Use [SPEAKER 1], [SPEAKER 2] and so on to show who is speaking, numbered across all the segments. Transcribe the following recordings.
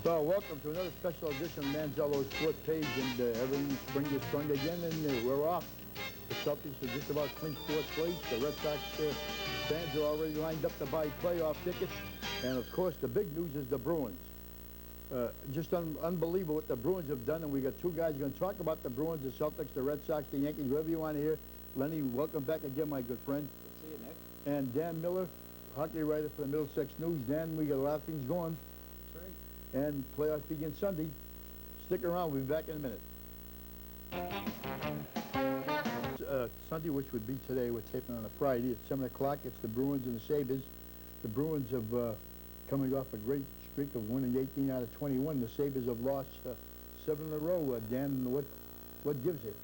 [SPEAKER 1] So welcome to another special edition of Manzello's Sport Page, and every spring is sprung again, and we're off. The Celtics are just about clinched fourth place. The Red Sox fans are already lined up to buy playoff tickets, and of course the big news is the Bruins. Just unbelievable what the Bruins have done, and we got two guys going to talk about the Bruins, the Celtics, the Red Sox, the Yankees, whoever you want to hear. Lenny, welcome back again, my good friend.
[SPEAKER 2] Good to see you, Nick.
[SPEAKER 1] And Dan Miller, hockey writer for the Middlesex News. Dan, we got a lot of things going.
[SPEAKER 2] That's right.
[SPEAKER 1] And playoffs begin Sunday. Stick around. We'll be back in a minute. Sunday, which would be today, we're taping on a Friday at 7 o'clock. It's the Bruins and the Sabres. The Bruins have coming off a great streak of winning 18 out of 21. The Sabres have lost 7 in a row. Dan, what gives it?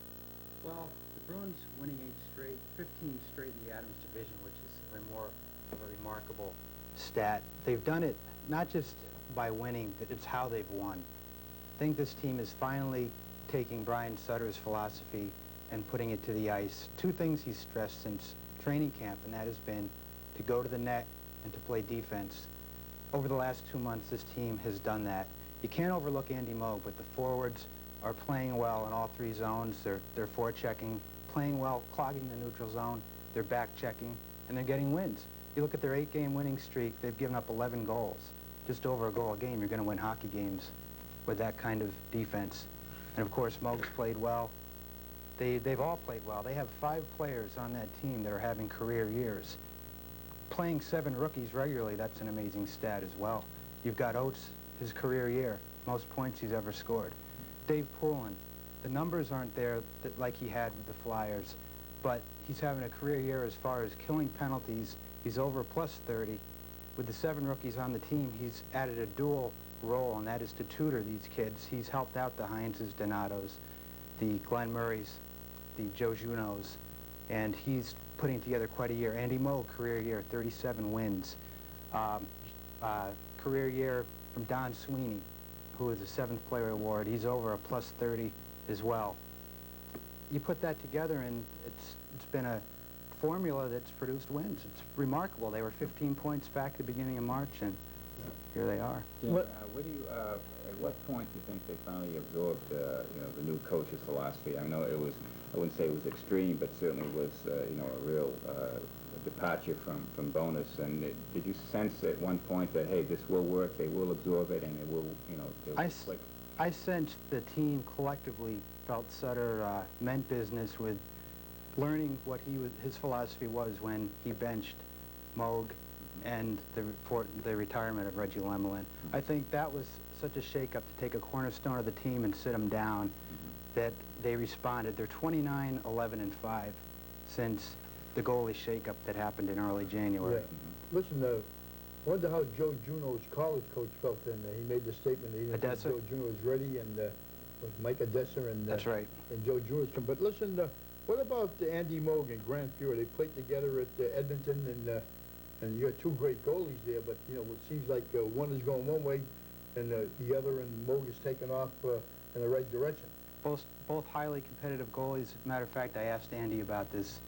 [SPEAKER 2] Well, the Bruins winning 8 straight, 15 straight in the Adams division, which is more of a remarkable stat. They've done it not just by winning, it's how they've won. I think this team is finally taking Brian Sutter's philosophy and putting it to the ice. Two things he's stressed since training camp, and that has been to go to the net and to play defense. Over the last 2 months, this team has done that. You can't overlook Andy Moog, but the forwards are playing well in all 3 zones. They're forechecking, playing well, clogging the neutral zone. They're back-checking, and they're getting wins. You look at their 8-game winning streak, they've given up 11 goals. Just over a goal a game, you're going to win hockey games with that kind of defense. And, of course, Moog's played well. They've all played well. They have 5 players on that team that are having career years. Playing 7 rookies regularly, that's an amazing stat as well. You've got Oates, his career year, most points he's ever scored. Dave Poulin, the numbers aren't there like he had with the Flyers, but he's having a career year as far as killing penalties. He's over plus 30. With the 7 rookies on the team, he's added a dual role, and that is to tutor these kids. He's helped out the Hineses, Donatos, the Glenn Murrays, the Joe Junos, and he's putting together quite a year. Andy Moog, career year, 37 wins. Career year from Don Sweeney, who is a 7th Player Award. He's over a plus 30 as well. You put that together, and it's been a formula that's produced wins. It's remarkable. They were 15 points back at the beginning of March, and here they are.
[SPEAKER 3] Jim, at what point do you think they finally absorbed, the new coach's philosophy? I know it was, I wouldn't say it was extreme, but certainly was, a real departure from bonus. And did you sense at one point that, hey, this will work, they will absorb it, and it will, click?
[SPEAKER 2] I sensed the team collectively felt Sutter meant business with learning what his philosophy was when he benched Moog and the retirement of Reggie Lemelin. I think that was such a shake-up to take a cornerstone of the team and sit him down that they responded. They're 29, 11, and 5 since the goalie shake-up that happened in early January.
[SPEAKER 1] Yeah. Listen, I wonder how Joe Juno's college coach felt then. He made the statement that he didn't think Joe Juno was ready, and with Mike Odessa and
[SPEAKER 2] that's right.
[SPEAKER 1] And Joe Juno's come. But listen, what about Andy Moog and Grant Fuhrer? They played together at Edmonton, and you got 2 great goalies there. But it seems like one is going one way, and the other, and Moog is taking off in the right direction.
[SPEAKER 2] Both highly competitive goalies. As a matter of fact, I asked Andy about this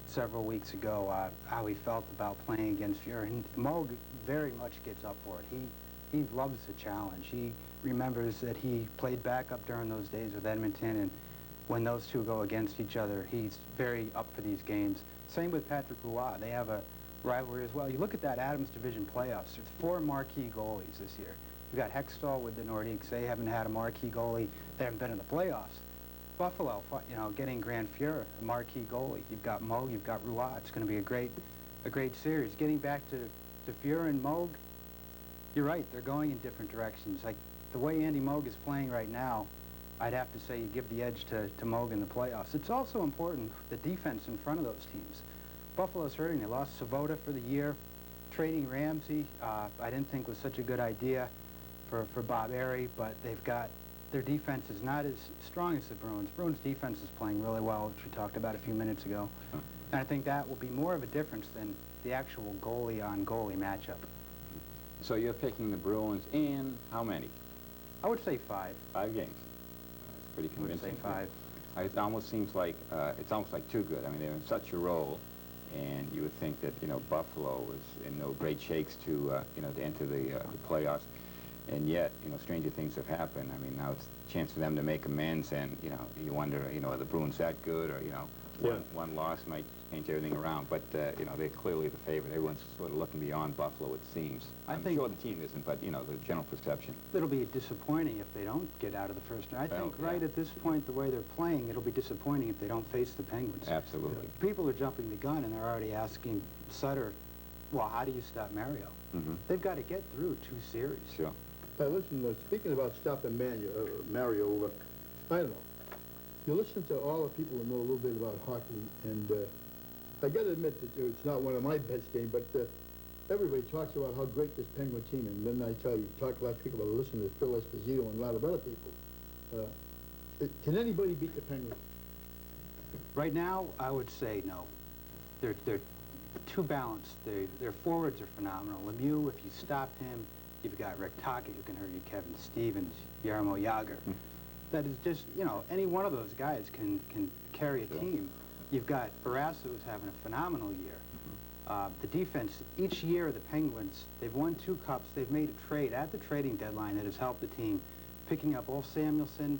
[SPEAKER 2] several weeks ago, how he felt about playing against Fuhrer. And Moog very much gets up for it. He loves the challenge. He remembers that he played backup during those days with Edmonton, and when those two go against each other, he's very up for these games. Same with Patrick Roy. They have a rivalry as well. You look at that Adams Division playoffs, there's 4 marquee goalies this year. You've got Hextall with the Nordiques. They haven't had a marquee goalie. They haven't been in the playoffs. Buffalo, getting Grant Fuhrer, a marquee goalie. You've got Moog, you've got Roy. It's going to be a great series. Getting back to Fuhrer and Moog, you're right. They're going in different directions. Like the way Andy Moog is playing right now, I'd have to say you give the edge to Moog in the playoffs. It's also important, the defense in front of those teams. Buffalo's hurting. They lost Svoboda for the year. Trading Ramsey, I didn't think was such a good idea for Bob Airey, but their defense is not as strong as the Bruins. Bruins defense is playing really well, which we talked about a few minutes ago. And I think that will be more of a difference than the actual goalie-on-goalie matchup.
[SPEAKER 3] So you're picking the Bruins in how many?
[SPEAKER 2] I would say 5.
[SPEAKER 3] 5 games. That's pretty convincing.
[SPEAKER 2] I would say 5.
[SPEAKER 3] It almost seems like it's almost like too good. I mean, they're in such a role, and you would think that Buffalo was in no great shakes to to enter the playoffs. And yet, you know, stranger things have happened. I mean, now it's a chance for them to make amends, and, you know, you wonder, you know, are the Bruins that good, or, you know, one loss might change everything around. But, you know, they're clearly the favorite. Everyone's sort of looking beyond Buffalo, it seems. I'm sure the team isn't, but, you know, the general perception.
[SPEAKER 2] It'll be disappointing if they don't get out of the first round. I think right at this point, the way they're playing, it'll be disappointing if they don't face the Penguins.
[SPEAKER 3] Absolutely.
[SPEAKER 2] People are jumping the gun, and they're already asking Sutter, well, how do you stop Mario? They've got to get through 2 series.
[SPEAKER 3] Sure.
[SPEAKER 1] Listen, speaking about stopping Mario, I don't know. You listen to all the people who know a little bit about hockey, and I got to admit that it's not one of my best games, but everybody talks about how great this Penguin team is. And then I tell you, talked last week about listening to Phil Esposito and a lot of other people. Can anybody beat the Penguins?
[SPEAKER 2] Right now, I would say no. They're too balanced. Their forwards are phenomenal. Lemieux, if you stop him, you've got Rick Tocchet, who can hurt you, Kevin Stevens, Jaromir Jagr. That is just, you know, any one of those guys can carry a team. You've got Barrasso, who's having a phenomenal year. The defense, each year the Penguins, they've won 2 cups. They've made a trade at the trading deadline that has helped the team, picking up Ulf Samuelsson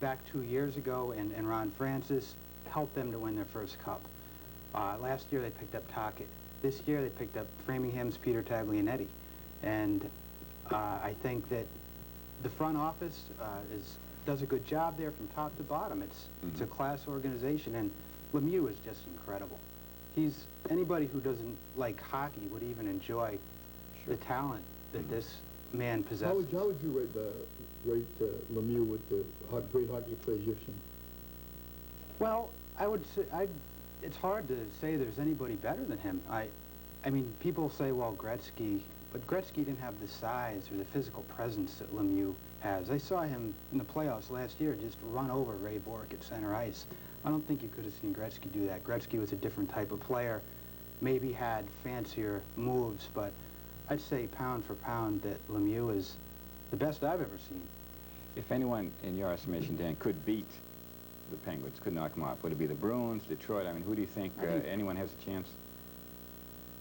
[SPEAKER 2] back 2 years ago, and Ron Francis helped them to win their first cup. Last year they picked up Tocchet. This year they picked up Framingham's Peter Taglianetti. And I think that the front office does a good job there from top to bottom. It's a class organization, and Lemieux is just incredible. Anybody who doesn't like hockey would even enjoy the talent that this man possesses.
[SPEAKER 1] How would you rate Lemieux with the great hockey players you've seen?
[SPEAKER 2] Well, I would say it's hard to say there's anybody better than him. I mean, people say, well, Gretzky. But Gretzky didn't have the size or the physical presence that Lemieux has. I saw him in the playoffs last year just run over Ray Bourque at center ice. I don't think you could have seen Gretzky do that. Gretzky was a different type of player, maybe had fancier moves, but I'd say pound for pound that Lemieux is the best I've ever seen.
[SPEAKER 3] If anyone, in your estimation, Dan, could beat the Penguins, could knock them off, would it be the Bruins, Detroit? I mean, who do you think anyone has a chance?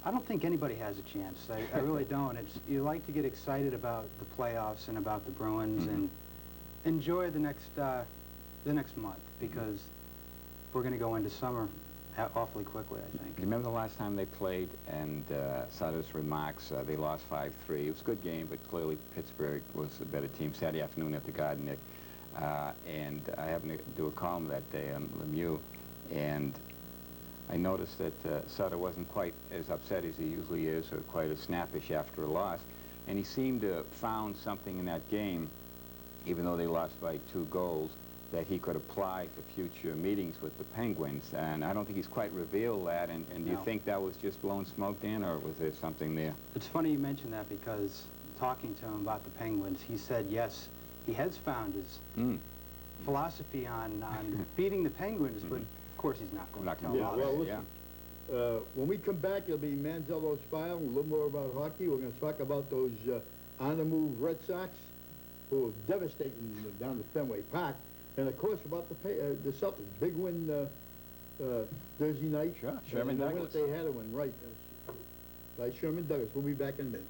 [SPEAKER 2] I don't think anybody has a chance. I really don't. You like to get excited about the playoffs and about the Bruins and enjoy the next month, because we're going to go into summer awfully quickly, I think.
[SPEAKER 3] Remember the last time they played, and Sutter's remarks, they lost 5-3. It was a good game, but clearly Pittsburgh was a better team. Saturday afternoon at the Garden, Nick. And I happened to do a column that day on Lemieux, and I noticed that Sutter wasn't quite as upset as he usually is, or quite as snappish after a loss. And he seemed to have found something in that game, even though they lost by 2 goals, that he could apply for future meetings with the Penguins. And I don't think he's quite revealed that. And do you think that was just blowing smoke, Dan, or was there something there?
[SPEAKER 2] It's funny you mention that, because talking to him about the Penguins, he said, yes, he has found his philosophy on beating the Penguins, but of course he's not going to tell us.
[SPEAKER 1] Well, listen, when we come back, it'll be Manzello's File, a little more about hockey. We're going to talk about those on-the-move Red Sox, who were devastating down at Fenway Park, and of course about the Celtics. Big win Thursday night.
[SPEAKER 3] Sure, Sherman
[SPEAKER 1] and
[SPEAKER 3] Douglas.
[SPEAKER 1] The win that they had to win, right. By Sherman Douglas. We'll be back in a minute.